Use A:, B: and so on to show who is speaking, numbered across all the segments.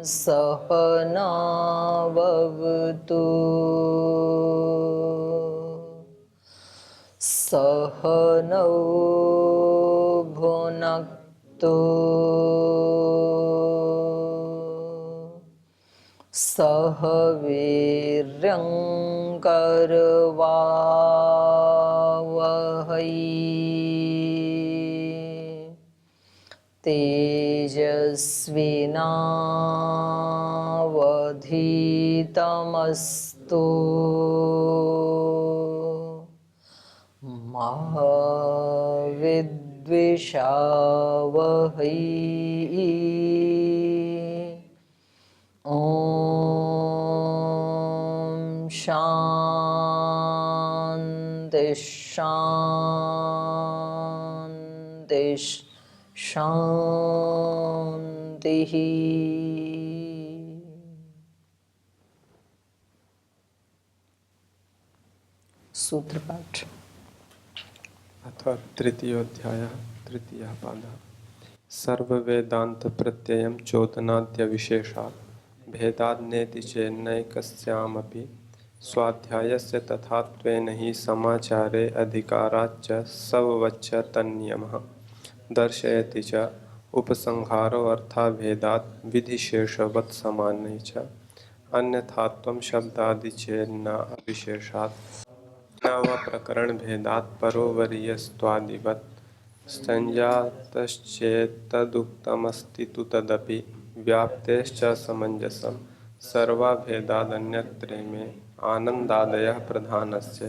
A: सहनाववतु सहनौ भुनक्तु सह वीर्यं करवावहै तेजस्विनावधीतमस्तु मा विद्विषावहै। ॐ शान्ति शान्ति शान्तिः। सूत्रपाठ।
B: अथ तृतीयोऽध्यायः तृतीयः पादः। सर्ववेदान्त प्रत्ययं चोदनाद्य विशेषात् भेदाद्नेति चेन्नैकस्यामपि स्वाध्यायस्य तथात्वेन हि समाचारे अधिकाराच्च सववच्च तन्नियमः दर्शयति च उपसंहारो अर्थाभेदात् विधिशेषवत् सामान्ये च अन्यथात्वं शब्दादि चेन्न अविशेषात् न वा प्रकरण भेदात् परोवरीयस्त्वादिवत् संजातश्चेत्तदुक्तमस्ति तु तदपि व्याप्तेश्च समञ्जसं सर्वाभेदादन्यत्रे मे आनन्दादयः प्रधानस्य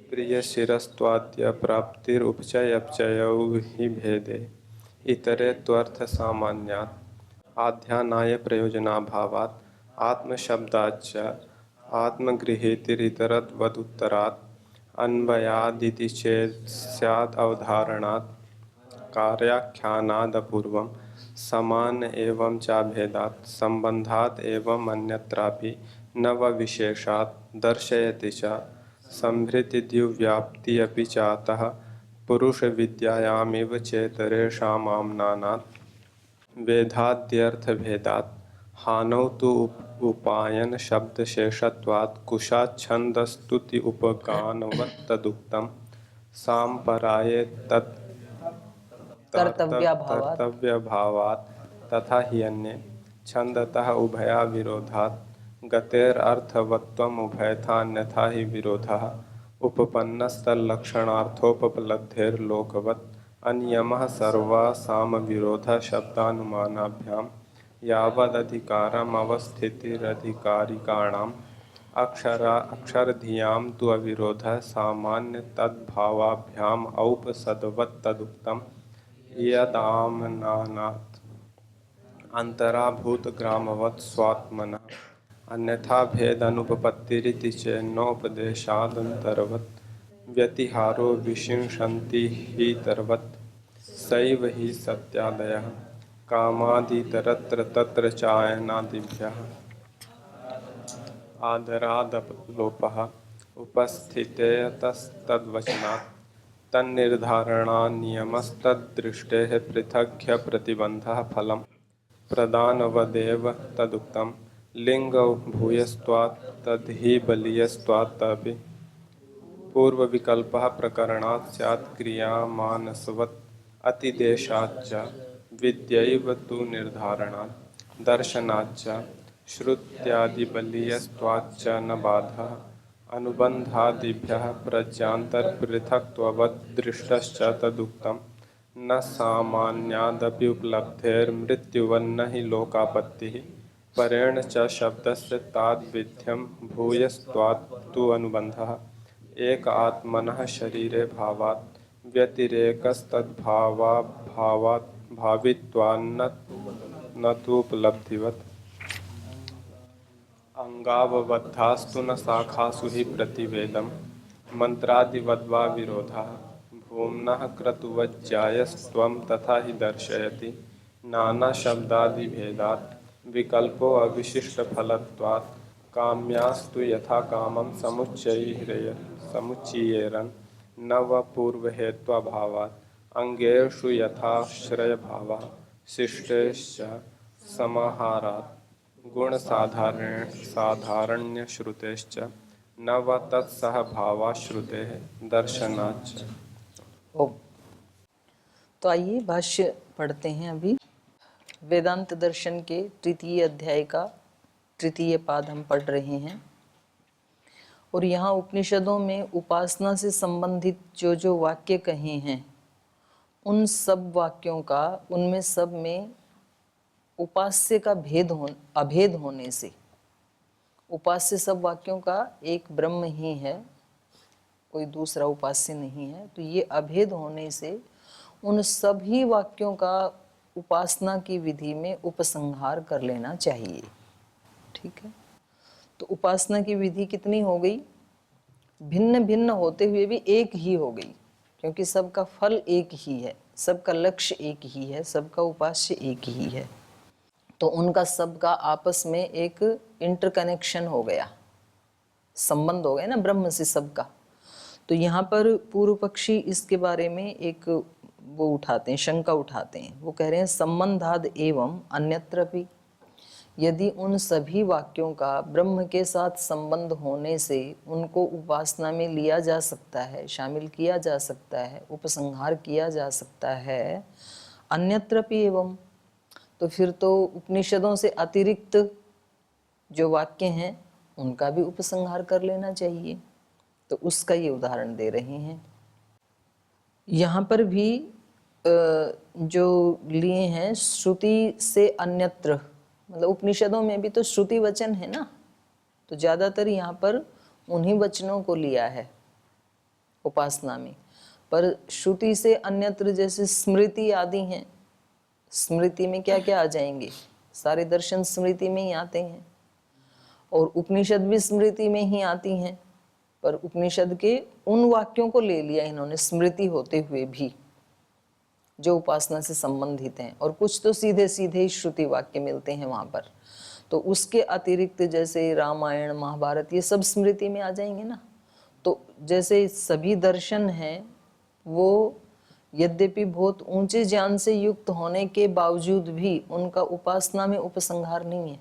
B: प्रियशिरस्त्वाद्य प्राप्तिरुपचयपचयौ हि भेदे इतरे त्वर्थसामान्यात् आध्यानाय प्रयोजनाभावात् आत्मशब्दाच्च आत्मगृहीतिरितरत्वदुत्तरात् अन्वयादिति चेत् स्यात् अवधारणात् कार्याख्यानादपूर्वं समान एवं चाभेदात् संबंधात् एवं अन्यत्रापि नवविशेषात् दर्शयति च संभृतिद्युव्याप्ति अपि चातः पुरुषविद्यायामिव चेतरेषामाम्नानात् वेदाद्यर्थभेदात् हानौ तु उपायन शब्दशेषत्वात् कुशाच्छन्दस्तुति उपगानवत् तदुक्तं साम्पराये तर्तव्यभावात् तथा हि अन्ये छन्दतः उभयाविरोधात् गतेरर्थवत्त्वम् उभयथा अन्यथा हि विरोधः उपपन्नस्तल्लक्षणार्थोपलब्धेर्लोकवत् अनियमः सर्वासामविरोधः शब्दानुमानाभ्याम् यावदधिकारमवस्थितिरधिकारिकाणाम् अक्षरधियां तु अविरोधः सामान्यतद्भावाभ्याम् औपसदवत् तदुक्तं यदामनानात् अन्तराभूतग्रामवत् स्वात्मनः अन्यथा भेदनुपपत्तिरिति चेन्नोपदेशादन्तरवत् व्यतिहारो विशिंशन्ति हि तरवत् सैव हि सत्यादयः कामादितरत्र तत्र चायनादिभ्यः आदरादलोपः उपस्थितेतस्तद्वचनात् तन्निर्धारणान्नियमस्तद्दृष्टेः पृथग्ह्यप्रतिबन्धः फलं प्रदानवदेव तदुक्तं लिङ्गौ भूयस्त्वात् तद्धि बलीयस्त्वात्तपि पूर्वविकल्पः प्रकरणात् स्यात् क्रियामानसवत् अतिदेशाच्च विद्यैव तु निर्धारणात् दर्शनाच्च श्रुत्यादिबलीयस्त्वाच्च न बाधः अनुबन्धादिभ्यः प्रज्ञान्तरपृथक्त्ववद् दृष्टश्च तदुक्तं न सामान्यादपि उपलब्धेर्मृत्युवन्न हि लोकापत्तिः परेण च शब्दस्य ताद्विध्यं भूयस्त्वात् तु अनुबन्धः एक आत्मनः शरीरे भावात् व्यतिरेकस्तद्भावाभावात् भावित्वान्न न तु उपलब्धिवत् अंगावबद्धास्तु न शाखासु हि प्रतिवेदं मंत्रादिवद्वा विरोधः भूम्नः क्रतुवज्जायस्त्वं तथा हि दर्शयति नानाशब्दादिभेदात् विकल्पो अविशिष्टफलत्वात् काम्यास्तु यथा कामं समुच्चयेरन् न व पूर्वहेत्वाभावात् अंगेषु यथाश्रयभावः शिष्टेश्च समाहारात् गुण साधारण्य श्रुतेश्च न व तत्सह भावा श्रुते दर्शनाच्च।
A: ओम। तो आइए भाष्य पढ़ते हैं। अभी वेदांत दर्शन के तृतीय अध्याय का तृतीय पाद हम पढ़ रहे हैं और यहाँ उपनिषदों में उपासना से संबंधित जो जो वाक्य कहे हैं उन सब वाक्यों का, उनमें सब में उपास्य का अभेद होने से, उपास्य सब वाक्यों का एक ब्रह्म ही है, कोई दूसरा उपास्य नहीं है। तो ये अभेद होने से उन सभी वाक्यों का उपासना की विधि में उपसंहार कर लेना चाहिए। ठीक है। तो उपासना की विधि कितनी हो गई? भिन्न भिन्न होते हुए भी एक ही हो गई, क्योंकि सबका फल एक ही है, सबका लक्ष्य एक ही है, सबका उपास्य एक ही है। तो उनका सबका आपस में एक इंटरकनेक्शन हो गया, संबंध हो गया ना ब्रह्म से सबका। तो यहाँ पर पूर्व पक्षी इसके बारे में एक वो उठाते हैं, शंका उठाते हैं। वो कह रहे हैं संबंधाद एवं अन्यत्र भी, यदि उन सभी वाक्यों का ब्रह्म के साथ संबंध होने से उनको उपासना में लिया जा सकता है, शामिल किया जा सकता है, उपसंहार किया जा सकता है, अन्यत्र भी एवं, तो फिर तो उपनिषदों से अतिरिक्त जो वाक्य हैं उनका भी उपसंहार कर लेना चाहिए। तो उसका ये उदाहरण दे रहे हैं। यहाँ पर भी जो लिए हैं श्रुति से अन्यत्र, मतलब उपनिषदों में भी तो श्रुति वचन है ना, तो ज़्यादातर यहाँ पर उन्हीं वचनों को लिया है उपासना में। पर श्रुति से अन्यत्र जैसे स्मृति आदि हैं, स्मृति में क्या क्या आ जाएंगे? सारे दर्शन स्मृति में ही आते हैं और उपनिषद भी स्मृति में ही आती हैं। पर उपनिषद के उन वाक्यों को ले लिया इन्होंने स्मृति होते हुए भी, जो उपासना से संबंधित हैं, और कुछ तो सीधे सीधे ही श्रुति वाक्य मिलते हैं वहाँ पर। तो उसके अतिरिक्त जैसे रामायण महाभारत ये सब स्मृति में आ जाएंगे ना। तो जैसे सभी दर्शन हैं वो यद्यपि बहुत ऊंचे ज्ञान से युक्त होने के बावजूद भी उनका उपासना में उपसंहार नहीं है।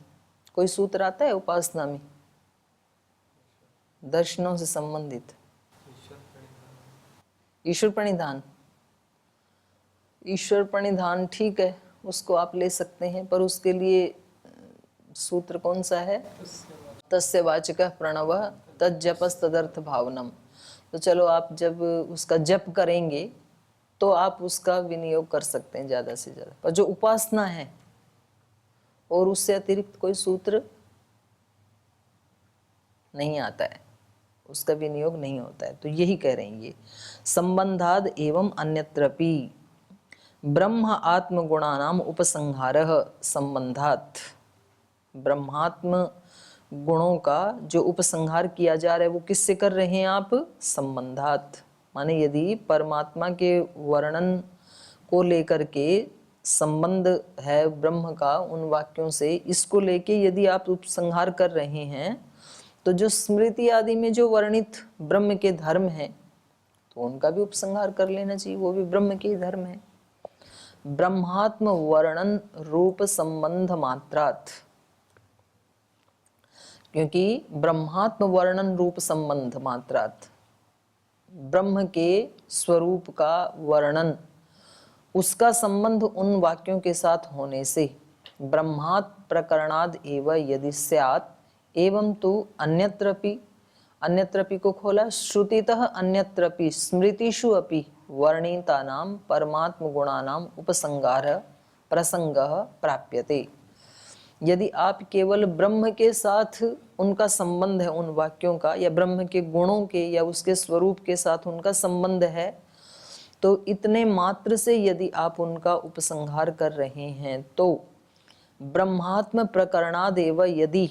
A: कोई सूत्र आता है उपासना में दर्शनों से संबंधित? ईश्वर प्रणिधान, ईश्वर प्रणिधान ठीक है, उसको आप ले सकते हैं, पर उसके लिए सूत्र कौन सा है? तस्य वाचकः प्रणवः तज्जपस् तदर्थ भावनम। तो चलो आप जब उसका जप करेंगे तो आप उसका विनियोग कर सकते हैं ज़्यादा से ज़्यादा। पर जो उपासना है और उससे अतिरिक्त कोई सूत्र नहीं आता है, उसका विनियोग नहीं होता है। तो यही कह रहे हैं ये संबंधाद एवं अन्यत्रपि ब्रह्म आत्म गुणानाम उपसंहारः संबंधात। ब्रह्मात्म गुणों का जो उपसंहार किया जा रहा है वो किससे कर रहे हैं आप? संबंधात। माने यदि परमात्मा के वर्णन को लेकर के संबंध है ब्रह्म का उन वाक्यों से, इसको लेके यदि आप उपसंहार कर रहे हैं तो जो स्मृति आदि में जो वर्णित ब्रह्म के धर्म हैं तो उनका भी उपसंहार कर लेना चाहिए, वो भी ब्रह्म के ही धर्म है। ब्रह्मात्म वर्णन रूप संबंध मात्रात, क्योंकि ब्रह्मात्म वर्णन रूप संबंध मात्रात, ब्रह्म के स्वरूप का वर्णन, उसका संबंध उन वाक्यों के साथ होने से ब्रह्मात् प्रकरणाद एव यदि स्यात् एवं तु अन्यत्रपि, अन्यत्रपि को खोला, श्रुतितः अन्यत्रपि स्मृतिषु अपि वर्णितानां परमात्म गुणानां उपसंहार प्रसंगः प्राप्यते। यदि आप केवल ब्रह्म के साथ उनका संबंध है उन वाक्यों का, या ब्रह्म के गुणों के या उसके स्वरूप के साथ उनका संबंध है, तो इतने मात्र से यदि आप उनका उपसंहार कर रहे हैं तो ब्रह्मात्म प्रकरणादेव यदि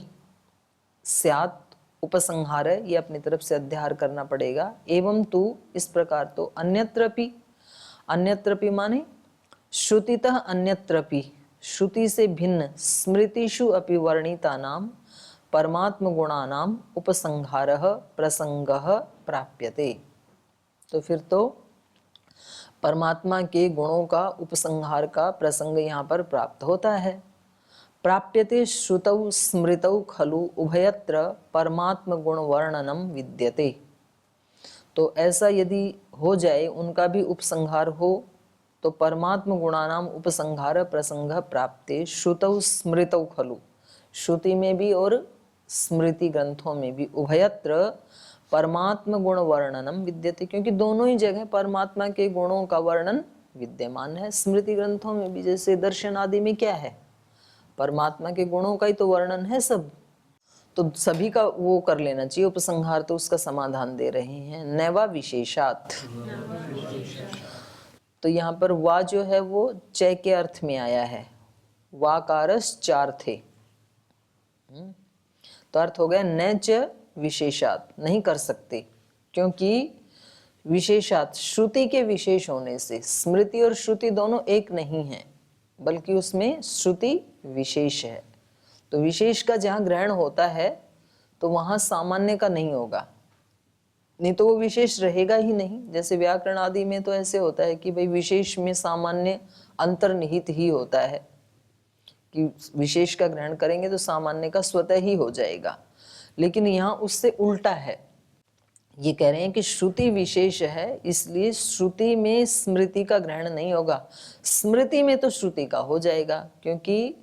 A: स्यात् उपसंहार, ये अपनी तरफ से अध्यार करना पड़ेगा। एवं तु इस प्रकार तो अन्यत्रपि, अन्यत्रपि माने श्रुतितः अन्यत्रपि, श्रुति से भिन्न स्मृतिषु अपि वर्णितानां परमात्म गुणानां उपसंहारः प्रसंगः प्राप्यते। तो फिर तो परमात्मा के गुणों का उपसंहार का प्रसंग यहाँ पर प्राप्त होता है। प्राप्यते श्रुतौ स्मृतौ खलु उभयत्र परमात्म गुण वर्णनम विद्यते। तो ऐसा यदि हो जाए, उनका भी उपसंहार हो, तो परमात्म गुणानाम उपसंहार प्रसंग प्राप्ते श्रुतौ स्मृतौ खलु, श्रुति में भी और स्मृति ग्रंथों में भी उभयत्र परमात्म गुण वर्णनम विद्यते, क्योंकि दोनों ही जगह परमात्मा के गुणों का वर्णन विद्यमान है। स्मृति ग्रंथों में भी, जैसे दर्शन आदि में क्या है, परमात्मा के गुणों का ही तो वर्णन है सब, तो सभी का वो कर लेना चाहिए उपसंहार। तो उसका समाधान दे रहे हैं, नैवा विशेषात। तो यहाँ पर वा जो है वो चय के अर्थ में आया है, वाकारस चार थे, तो अर्थ हो गया न च विशेषात, नहीं कर सकते, क्योंकि विशेषात श्रुति के विशेष होने से, स्मृति और श्रुति दोनों एक नहीं है, बल्कि उसमें श्रुति विशेष है। तो विशेष का जहाँ ग्रहण होता है तो वहाँ सामान्य का नहीं होगा, नहीं तो वो विशेष रहेगा ही नहीं। जैसे व्याकरण आदि में तो ऐसे होता है कि भाई विशेष में सामान्य अंतर्निहित ही होता है, कि विशेष का ग्रहण करेंगे तो सामान्य का स्वतः ही हो जाएगा, लेकिन यहाँ उससे उल्टा है। ये कह रहे हैं कि श्रुति विशेष है, इसलिए श्रुति में स्मृति का ग्रहण नहीं होगा, स्मृति में तो श्रुति का हो जाएगा, क्योंकि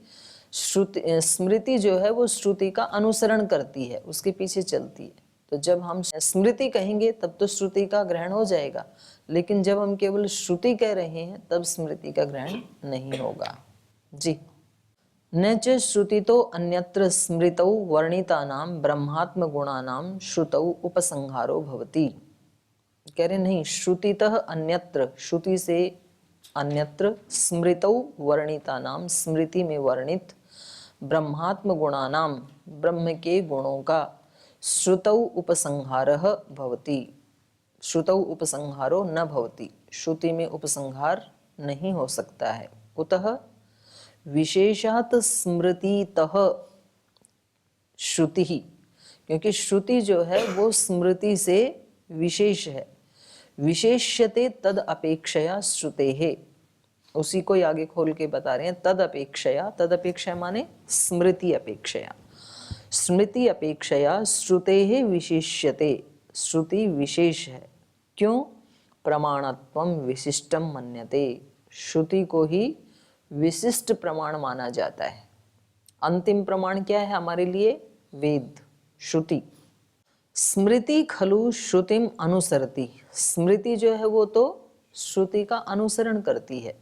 A: श्रुति स्मृति जो है वो श्रुति का अनुसरण करती है, उसके पीछे चलती है। तो जब हम स्मृति कहेंगे तब तो श्रुति का ग्रहण हो जाएगा, लेकिन जब हम केवल श्रुति कह रहे हैं तब स्मृति का ग्रहण नहीं होगा जी। न च श्रुतितो अन्यत्र स्मृतौ वर्णितानां ब्रह्मात्म गुणानां श्रुतौ उपसंहारो भवति। कह रहे नहीं, श्रुतितः अन्यत्र, श्रुति से अन्यत्र, स्मृतौ वर्णितानां, स्मृति में वर्णित, ब्रह्मात्म गुणानां, ब्रह्म के गुणों का, श्रुतौ उपसंहारः भवति, श्रुतौ उपसंहारो न भवति, श्रुति में उपसंहार नहीं हो सकता है। कुतः विशेषात स्मृतितः श्रुति ही, क्योंकि श्रुति जो है वो स्मृति से विशेष है। विशेष्यते तद अपेक्षया श्रुतेः, उसी को आगे खोल के बता रहे हैं, तद अपेक्षया, तद अपेक्षा माने स्मृति अपेक्षया, स्मृति अपेक्षया श्रुतेः विशेष्यते, श्रुति विशेष है। क्यों? प्रमाणत्वं विशिष्टम मन्यते, श्रुति को ही विशिष्ट प्रमाण माना जाता है। अंतिम प्रमाण क्या है हमारे लिए? वेद, श्रुति। स्मृति खलु श्रुतिम अनुसरति, स्मृति जो है वो तो श्रुति का अनुसरण करती है।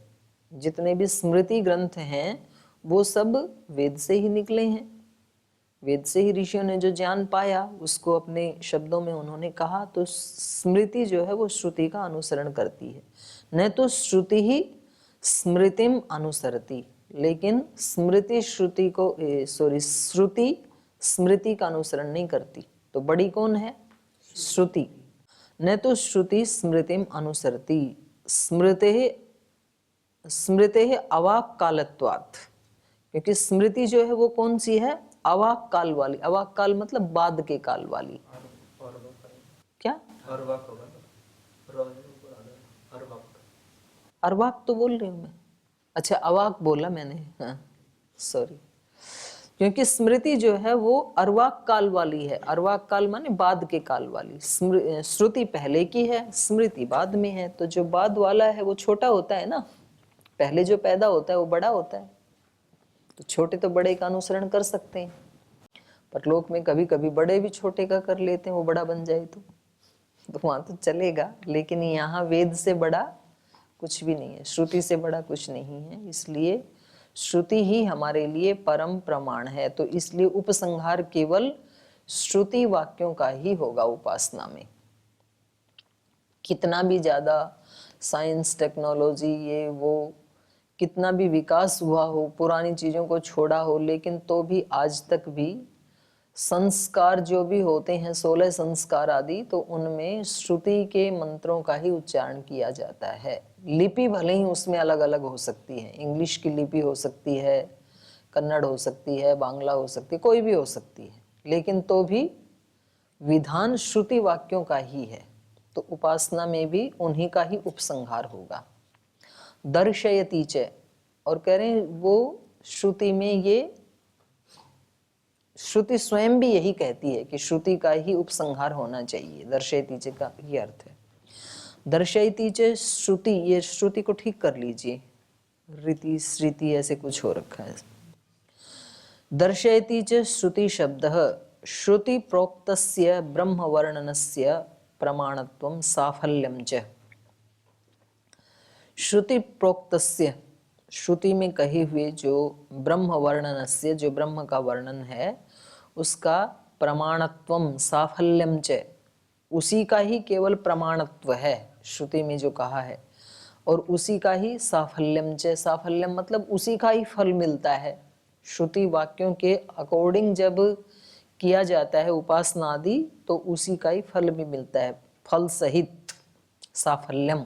A: जितने भी स्मृति ग्रंथ हैं वो सब वेद से ही निकले हैं, वेद से ही ऋषियों ने जो ज्ञान पाया उसको अपने शब्दों में उन्होंने कहा। तो स्मृति जो है वो श्रुति का अनुसरण करती है, न तो श्रुति ही स्मृतिम अनुसरति, लेकिन स्मृति श्रुति को श्रुति स्मृति का अनुसरण नहीं करती। तो बड़ी कौन है? श्रुति। न तो श्रुति स्मृतिम अनुसरति, स्मृते अवाक कालत्वात्, क्योंकि स्मृति जो है वो कौन सी है? अवाक काल वाली। अवाक काल मतलब बाद के काल वाली। क्या? अर्वाक तो बोल रही हूँ मैं, अच्छा अवाक बोला मैंने, हाँ सॉरी। क्योंकि स्मृति जो है वो अर्वाक काल वाली है। अर्वाक काल माने बाद के काल वाली। श्रुति पहले की है, स्मृति बाद में है। तो जो बाद वाला है वो छोटा होता है ना, पहले जो पैदा होता है वो बड़ा होता है। तो छोटे तो बड़े का अनुसरण कर सकते हैं, पर लोक में कभी कभी बड़े भी छोटे का कर लेते हैं, वो बड़ा बन जाए तो वहां तो चलेगा। लेकिन यहाँ वेद से बड़ा कुछ भी नहीं है, श्रुति से बड़ा कुछ नहीं है। इसलिए श्रुति ही हमारे लिए परम प्रमाण है। तो इसलिए उपसंहार केवल श्रुति वाक्यों का ही होगा उपासना में। कितना भी ज्यादा साइंस टेक्नोलॉजी ये वो कितना भी विकास हुआ हो, पुरानी चीजों को छोड़ा हो, लेकिन तो भी आज तक भी संस्कार जो भी होते हैं 16 संस्कार आदि, तो उनमें श्रुति के मंत्रों का ही उच्चारण किया जाता है। लिपि भले ही उसमें अलग अलग हो सकती है, इंग्लिश की लिपि हो सकती है, कन्नड़ हो सकती है, बांग्ला हो सकती है, कोई भी हो सकती है, लेकिन तो भी विधान श्रुति वाक्यों का ही है। तो उपासना में भी उन्हीं का ही उपसंहार होगा। दर्शयति च, और कह रहे हैं वो श्रुति में ये श्रुति स्वयं भी यही कहती है कि श्रुति का ही उपसंहार होना चाहिए। दर्शयति च का ये अर्थ है। दर्शयति च श्रुति, ये श्रुति को ठीक कर लीजिए, रीति श्रुति ऐसे कुछ हो रखा है। दर्शयति च श्रुति शब्दः श्रुति प्रोक्तस्य ब्रह्म वर्णनस्य प्रमाणत्वं साफल्यं च। श्रुति प्रोक्तस्य, श्रुति में कहे हुए जो ब्रह्म वर्णनस्य, जो ब्रह्म का वर्णन है, उसका प्रमाणत्वं साफल्यं च, उसी का ही केवल प्रमाणत्व है श्रुति में जो कहा है, और उसी का ही साफल्यम च, साफल्यम मतलब उसी का ही फल मिलता है। श्रुति वाक्यों के अकॉर्डिंग जब किया जाता है उपासना आदि, तो उसी का ही फल भी मिलता है, फल सहित साफल्यम।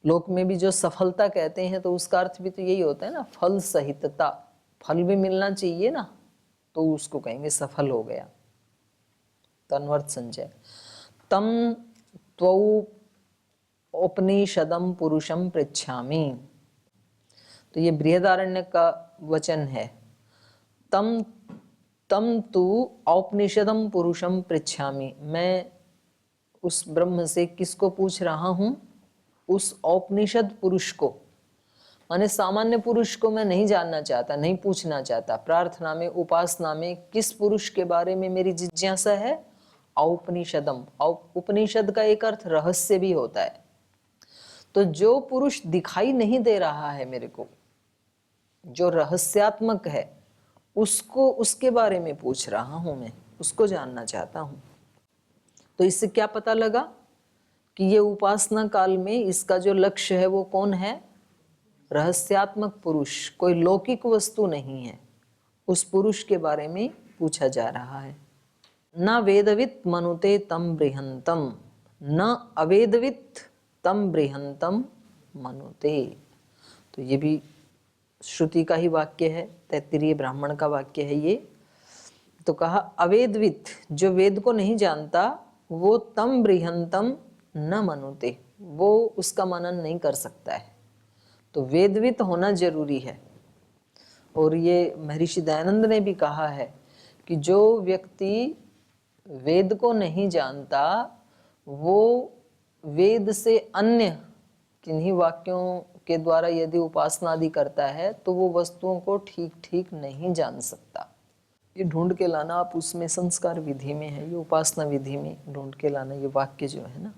A: लोक में भी जो सफलता कहते हैं तो उसका अर्थ भी तो यही होता है ना, फल सहितता, फल भी मिलना चाहिए ना, तो उसको कहेंगे सफल हो गया। तन्वर्त संजय तम त्वौ उपनिषदम पुरुषम पृच्छामि, तो ये बृहदारण्यक का वचन है। तम तु औपनिषदम पुरुषम पृच्छामि, मैं उस ब्रह्म से किसको पूछ रहा हूं? उस औपनिषद पुरुष को, माने सामान्य पुरुष को मैं नहीं जानना चाहता, नहीं पूछना चाहता। प्रार्थना में, उपासना में किस पुरुष के बारे में मेरी जिज्ञासा है? औपनिषदम। उपनिषद का एक अर्थ रहस्य भी होता है। तो जो पुरुष दिखाई नहीं दे रहा है मेरे को, जो रहस्यात्मक है, उसको, उसके बारे में पूछ रहा हूं मैं, उसको जानना चाहता हूं। तो इससे क्या पता लगा कि ये उपासना काल में इसका जो लक्ष्य है वो कौन है? रहस्यात्मक पुरुष, कोई लौकिक वस्तु नहीं है। उस पुरुष के बारे में पूछा जा रहा है। न वेदवित मनुते तम बृहंतम, न अवेदवित तम बृहंतम मनुते। तो ये भी श्रुति का ही वाक्य है, तैत्तिरीय ब्राह्मण का वाक्य है ये। तो कहा अवेदवित, जो वेद को नहीं जानता, वो तम बृहंतम न मनुते, वो उसका मनन नहीं कर सकता है। तो वेदवित होना जरूरी है। और ये महर्षि दयानंद ने भी कहा है कि जो व्यक्ति वेद को नहीं जानता, वो वेद से अन्य किन्हीं वाक्यों के द्वारा यदि उपासना आदि करता है तो वो वस्तुओं को ठीक ठीक नहीं जान सकता। ये ढूंढ के लाना आप उसमें संस्कार विधि में है, ये उपासना विधि में ढूंढ के लाना, ये वाक्य जो है ना।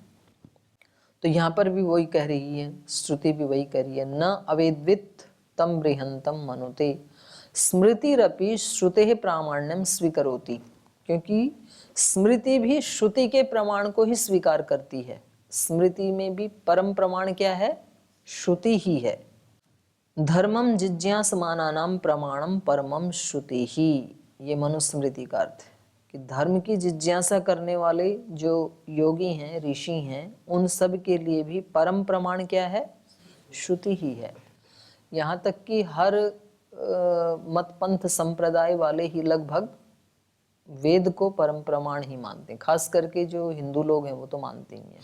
A: तो यहाँ पर भी वही कह रही है, श्रुति भी वही कह रही है, न अवेद्वित तम बृहंतम मनुते स्मृतिरपि श्रुते प्रामाण्यम स्वीकरोति। क्योंकि स्मृति भी श्रुति के प्रमाण को ही स्वीकार करती है। स्मृति में भी परम प्रमाण क्या है? श्रुति ही है। धर्मम जिज्ञासमानानाम प्रमाणम परमम श्रुति ही, ये मनुस्मृति का अर्थ है कि धर्म की जिज्ञासा करने वाले जो योगी हैं, ऋषि हैं, उन सब के लिए भी परम प्रमाण क्या है? श्रुति ही है। यहाँ तक कि हर मत पंथ संप्रदाय वाले ही लगभग वेद को परम प्रमाण ही मानते हैं। खास करके जो हिंदू लोग हैं वो तो मानते ही हैं।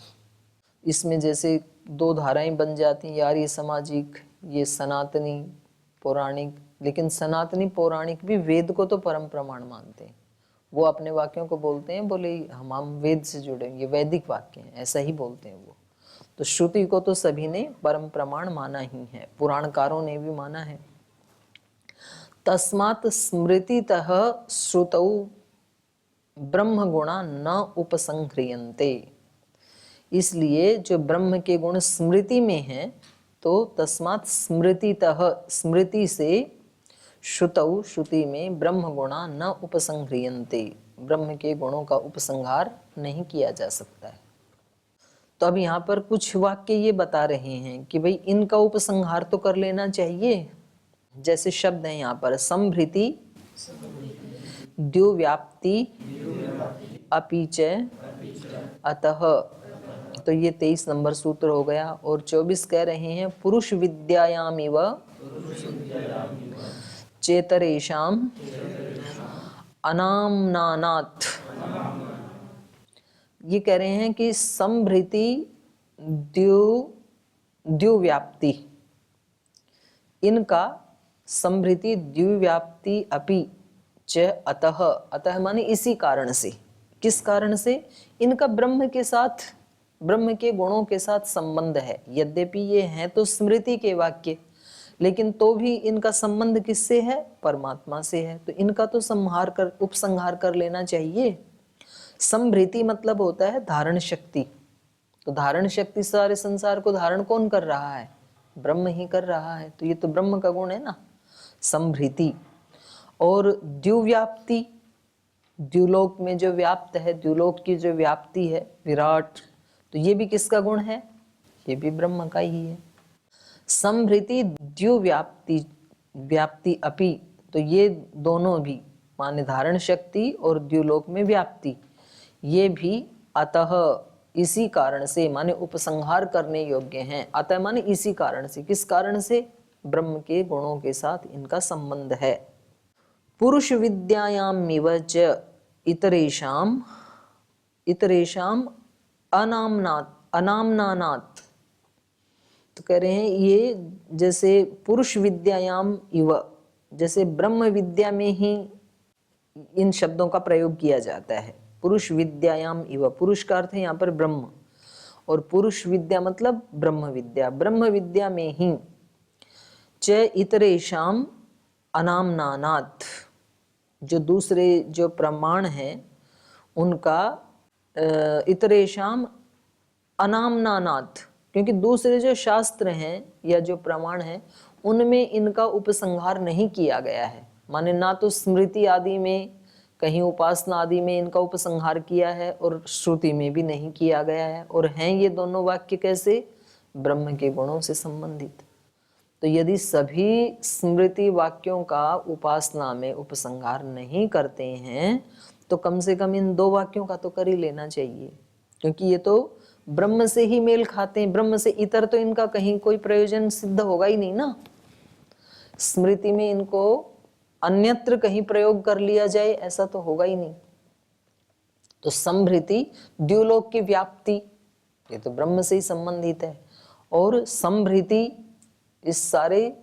A: इसमें जैसे दो धाराएं बन जाती हैं, यार ये सामाजिक, ये सनातनी पौराणिक। लेकिन सनातनी पौराणिक भी वेद को तो परम प्रमाण मानते हैं। वो अपने वाक्यों को बोलते हैं, बोले हम वेद से जुड़े, ये वैदिक वाक्य हैं, ऐसा ही बोलते हैं वो। तो श्रुति को तो सभी ने परम प्रमाण माना ही है, पुराणकारों ने भी माना है। तस्मात् स्मृतितः श्रुतौ ब्रह्म गुणा न उपसंह्रियन्ते, इसलिए जो ब्रह्म के गुण स्मृति में हैं, तो तस्मात् स्मृतितः, स्मृति से, श्रुतौ, श्रुति में, ब्रह्म गुणा न उपसंह्रियन्ते, ब्रह्म के गुणों का उपसंहार नहीं किया जा सकता है। तो अब यहाँ पर कुछ वाक्य ये बता रहे हैं कि भाई इनका उपसंहार तो कर लेना चाहिए। जैसे शब्द है यहाँ पर संभृति, द्युव्याप्ति, अपि च, अतः। तो ये 23 नंबर सूत्र हो गया। और 24 कह रहे हैं पुरुष विद्यायामिव चेतरेषाम अनाम्नानात्। ये कह रहे हैं कि संभृति, द्युव्याप्ति, इनका संभृति, द्युव्याप्ति, अपि च अतः, अतः माने इसी कारण से। किस कारण से? इनका ब्रह्म के साथ, ब्रह्म के गुणों के साथ संबंध है। यद्यपि ये हैं तो स्मृति के वाक्य, लेकिन तो भी इनका संबंध किससे है? परमात्मा से है। तो इनका तो संहार कर, उपसंहार कर लेना चाहिए। संभृति मतलब होता है धारण शक्ति। तो धारण शक्ति, सारे संसार को धारण कौन कर रहा है? ब्रह्म ही कर रहा है। तो ये तो ब्रह्म का गुण है ना, संभृति। और द्युव्याप्ति, द्युलोक में जो व्याप्त है, द्युलोक की जो व्याप्ति है, विराट, तो ये भी किसका गुण है? ये भी ब्रह्म का ही है। संभृति द्युव्याप्ति, व्याप्ति अपि, तो ये दोनों भी माने धारण शक्ति और द्युलोक में व्याप्ति, ये भी अतः, इसी कारण से माने उपसंहार करने योग्य हैं। अतः माने इसी कारण से। किस कारण से? ब्रह्म के गुणों के साथ इनका संबंध है। पुरुष विद्यायामिव च इतरेषाम, इतरेषाम अनाम्नानात्, तो कह रहे हैं ये जैसे पुरुष विद्यायाम इव, जैसे ब्रह्म विद्या में ही इन शब्दों का प्रयोग किया जाता है। पुरुष विद्यायाम इव, पुरुष का अर्थ है यहाँ पर ब्रह्म, और पुरुष विद्या मतलब ब्रह्म विद्या। ब्रह्म विद्या में ही च इतरेषाम अनाम्नानात्, जो दूसरे जो प्रमाण हैं उनका इतरेषाम अनाम्नानात्, क्योंकि दूसरे जो शास्त्र हैं या जो प्रमाण हैं उनमें इनका उपसंहार नहीं किया गया है। माने ना तो स्मृति आदि में, कहीं उपासना आदि में इनका उपसंहार किया है, और श्रुति में भी नहीं किया गया है। और हैं ये दोनों वाक्य कैसे? ब्रह्म के गुणों से संबंधित। तो यदि सभी स्मृति वाक्यों का उपासना में उपसंहार नहीं करते हैं तो कम से कम इन दो वाक्यों का तो कर ही लेना चाहिए, क्योंकि ये तो ब्रह्म से ही मेल खाते हैं। ब्रह्म से इतर तो इनका कहीं कोई प्रयोजन सिद्ध होगा ही नहीं ना। स्मृति में इनको अन्यत्र कहीं प्रयोग कर लिया जाए ऐसा तो होगा ही नहीं। तो संभृति द्युलोक की व्याप्ति, ये तो ब्रह्म से ही संबंधित है। और संभृति इस सारे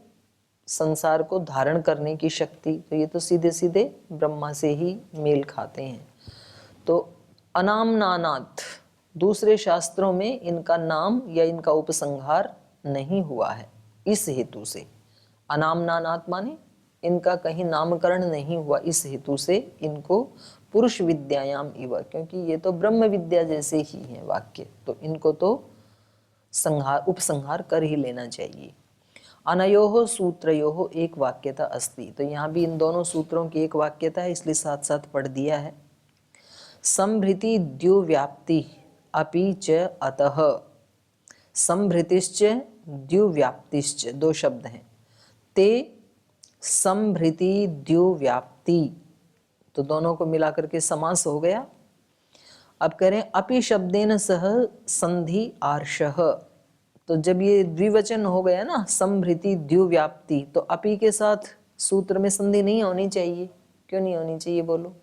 A: संसार को धारण करने की शक्ति, तो ये तो सीधे सीधे ब्रह्मा से ही मेल खाते हैं। तो अनाम्नानात्, दूसरे शास्त्रों में इनका नाम या इनका उपसंहार नहीं हुआ है, इस हेतु से। अनाम्नानात् माने इनका कहीं नामकरण नहीं हुआ, इस हेतु से इनको पुरुष विद्यायाम इव, क्योंकि ये तो ब्रह्म विद्या जैसे ही है वाक्य, तो इनको तो संहार, उपसंहार कर ही लेना चाहिए। अनयोः सूत्रयोः एक वाक्यता अस्ति, तो यहाँ भी इन दोनों सूत्रों की एक वाक्यता है, इसलिए साथ साथ पढ़ दिया है। संभृति द्युव्याप्ति अपि च अतः, संभृतिश्च द्युव्याप्तिश्च, दो शब्द हैं। ते संभृति द्युव्याप्ति, तो दोनों को मिलाकर के समास हो गया। अब कह रहे हैं अपि शब्देन सह संधि आर्षः, तो जब ये द्विवचन हो गया ना, संभृति द्युव्याप्ति, तो अपि के साथ सूत्र में संधि नहीं होनी चाहिए। क्यों नहीं होनी चाहिए बोलो?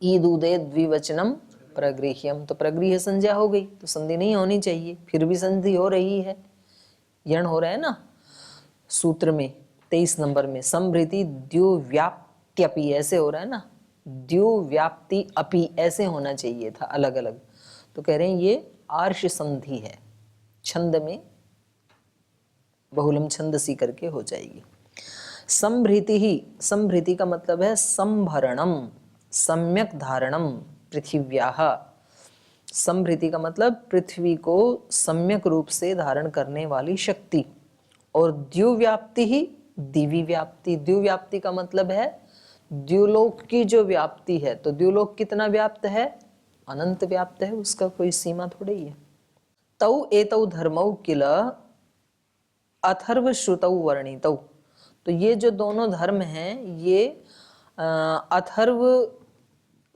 A: ईदुदे द्विवचनम प्रगृह्यम, तो प्रगृह्य संज्ञा हो गई, तो संधि नहीं होनी चाहिए। फिर भी संधि हो रही है, यण हो रहा है ना सूत्र में 23 नंबर में। संभृति द्युव्याप्त्यपि ऐसे हो रहा है ना, द्युव्याप्ति अपि ऐसे होना चाहिए था अलग अलग। तो कह रहे हैं ये आर्ष संधि है, छंद में बहुलम छंदसी करके हो जाएगी। संभृति ही, संभृति का मतलब है संभरणम सम्यक धारणम पृथिव्याः। संभृति का मतलब पृथ्वी को सम्यक रूप से धारण करने वाली शक्ति। और द्युव्याप्ति ही दिव्य व्याप्ति। द्युव्याप्ति का मतलब है द्युलोक की जो व्याप्ति है। तो द्युलोक कितना व्याप्त है? अनंत व्याप्त है, उसका कोई सीमा थोड़ी है। तौ एतौ धर्मौ किल अथर्व श्रुतौ वर्णितौ, तो ये जो दोनों धर्म हैं ये अथर्व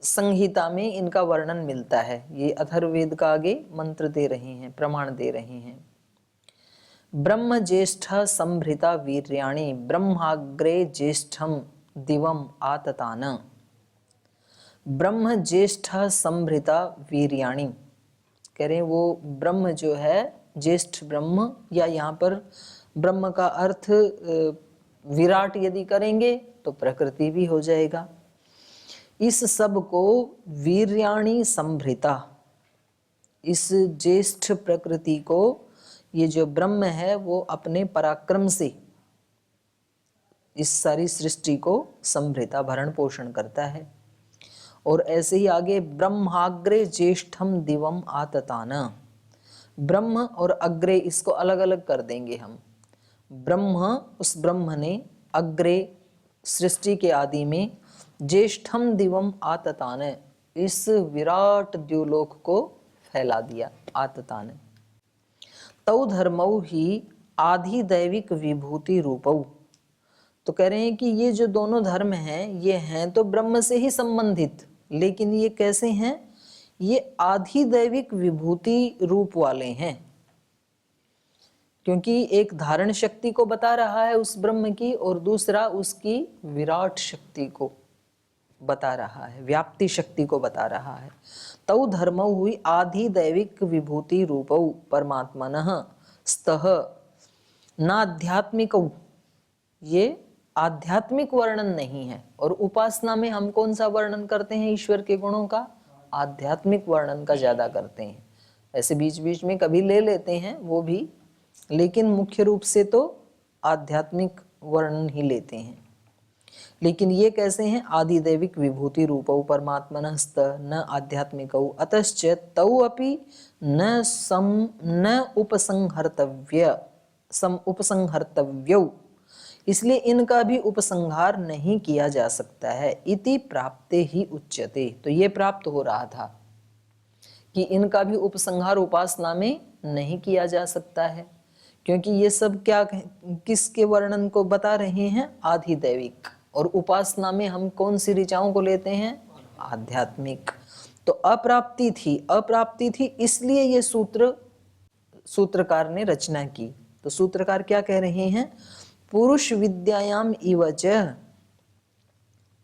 A: संहिता में इनका वर्णन मिलता है। ये अथर्ववेद का आगे मंत्र दे रहे हैं, प्रमाण दे रहे हैं। ब्रह्म ज्येष्ठ संभृता वीर्याणि ब्रह्माग्रे ज्येष्ठम दिवम आततान। ब्रह्म ज्येष्ठ संभृता वीर्याणि, कह रहे हैं वो ब्रह्म जो है ज्येष्ठ ब्रह्म, या यहाँ पर ब्रह्म का अर्थ विराट यदि करेंगे तो प्रकृति भी हो जाएगा। इस सब को वीर्याणी संभृता, इस ज्येष्ठ प्रकृति को ये जो ब्रह्म है वो अपने पराक्रम से इस सारी सृष्टि को संभृता, भरण पोषण करता है। और ऐसे ही आगे ब्रह्माग्रे ज्येष्ठम दिवम आततान, ब्रह्म और अग्रे इसको अलग अलग कर देंगे हम। ब्रह्म, उस ब्रह्म ने अग्रे सृष्टि के आदि में ज्येष्ठम दिवम आततान, इस विराट द्युलोक को फैला दिया। आततान तौ धर्मौ ही आधि दैविक विभूति रूपौ, तो कह रहे हैं कि ये जो दोनों धर्म हैं ये हैं तो ब्रह्म से ही संबंधित, लेकिन ये कैसे हैं? ये आधि दैविक विभूति रूप वाले हैं, क्योंकि एक धारण शक्ति को बता रहा है उस ब्रह्म की, और दूसरा उसकी विराट शक्ति को बता रहा है, व्याप्ति शक्ति को बता रहा है। तौ धर्मौ हुई आधि दैविक विभूति रूपौ परमात्मनः स्तः नाध्यात्मिकौ, ये आध्यात्मिक वर्णन नहीं है। और उपासना में हम कौन सा वर्णन करते हैं ईश्वर के गुणों का? आध्यात्मिक वर्णन का ज्यादा करते हैं। ऐसे बीच बीच में कभी ले लेते हैं वो भी, लेकिन मुख्य रूप से तो आध्यात्मिक वर्णन ही लेते हैं। लेकिन ये कैसे हैं? आदिदैविक विभूति रूपौ परमात्मनस्त न आध्यात्मिकौ अतश्च तौ अपि न उपसंहर्तव्यौ, इसलिए इनका भी उपसंहार नहीं किया जा सकता है। इति प्राप्ते ही उच्यते, तो ये प्राप्त हो रहा था कि इनका भी उपसंहार उपासना में नहीं किया जा सकता है, क्योंकि ये सब क्या, किसके वर्णन को बता रहे हैं? आधिदैविक। और उपासना में हम कौन सी ऋचाओं को लेते हैं? आध्यात्मिक। तो अप्राप्ति थी इसलिए ये सूत्रकार ने रचना की। तो सूत्रकार क्या कह रहे हैं? पुरुष विद्यायाम इवच,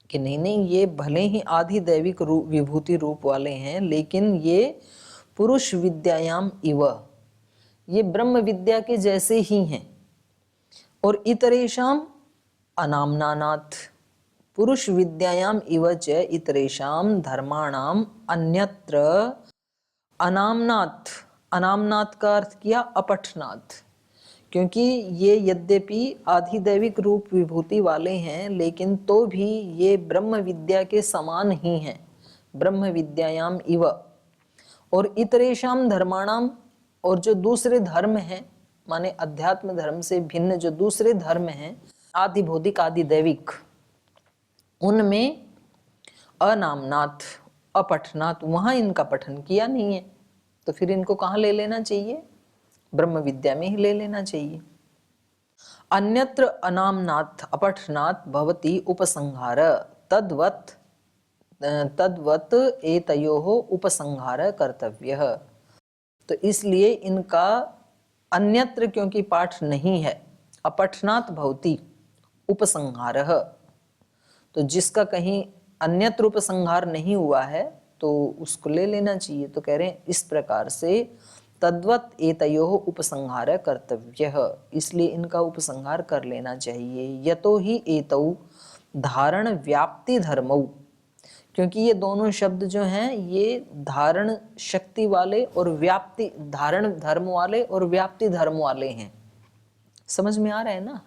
A: कि नहीं ये भले ही आधि दैविक विभूति रूप वाले हैं, लेकिन ये पुरुष विद्यायाम इव, ये ब्रह्म विद्या के जैसे ही हैं। और इतरेषाम अनाम्नानात्, पुरुष विद्यायाम इव च इतरेषाम धर्माणाम अन्यत्र अनाम्नात्, अनाम्नात् का अर्थ किया अपठनात्, क्योंकि ये यद्यपि आधिदैविक रूप विभूति वाले हैं, लेकिन तो भी ये ब्रह्म विद्या के समान ही हैं, ब्रह्म विद्यायाम इव। और इतरेषाम धर्माणाम, और जो दूसरे धर्म हैं, माने अध्यात्म धर्म से भिन्न जो दूसरे धर्म हैं, आदि भौतिक आदि दैविक, उनमें अनामनाथ अपठनाथ, वहां इनका पठन किया नहीं है। तो फिर इनको कहाँ ले लेना चाहिए? ब्रह्म विद्या में ही ले लेना चाहिए। अन्यत्र अनामनाथ अपठनात् भवति उपसंहार, तद्वत् एतयोः उपसंहार कर्तव्यः। तो इसलिए इनका अन्यत्र क्योंकि पाठ नहीं है, अपठनात् भवति उपसंहारः, तो जिसका कहीं अन्यत्र उपसंहार नहीं हुआ है तो उसको ले लेना चाहिए। तो कह रहे हैं इस प्रकार से तद्वत् एतयोः उपसंहार कर्तव्यः, इसलिए इनका उपसंहार कर लेना चाहिए। यतो ही एतौ धारण व्याप्ति धर्मौ, क्योंकि ये दोनों शब्द जो हैं ये धारण शक्ति वाले और व्याप्ति, धारण धर्म वाले और व्याप्ति धर्म वाले हैं। समझ में आ रहा है ना?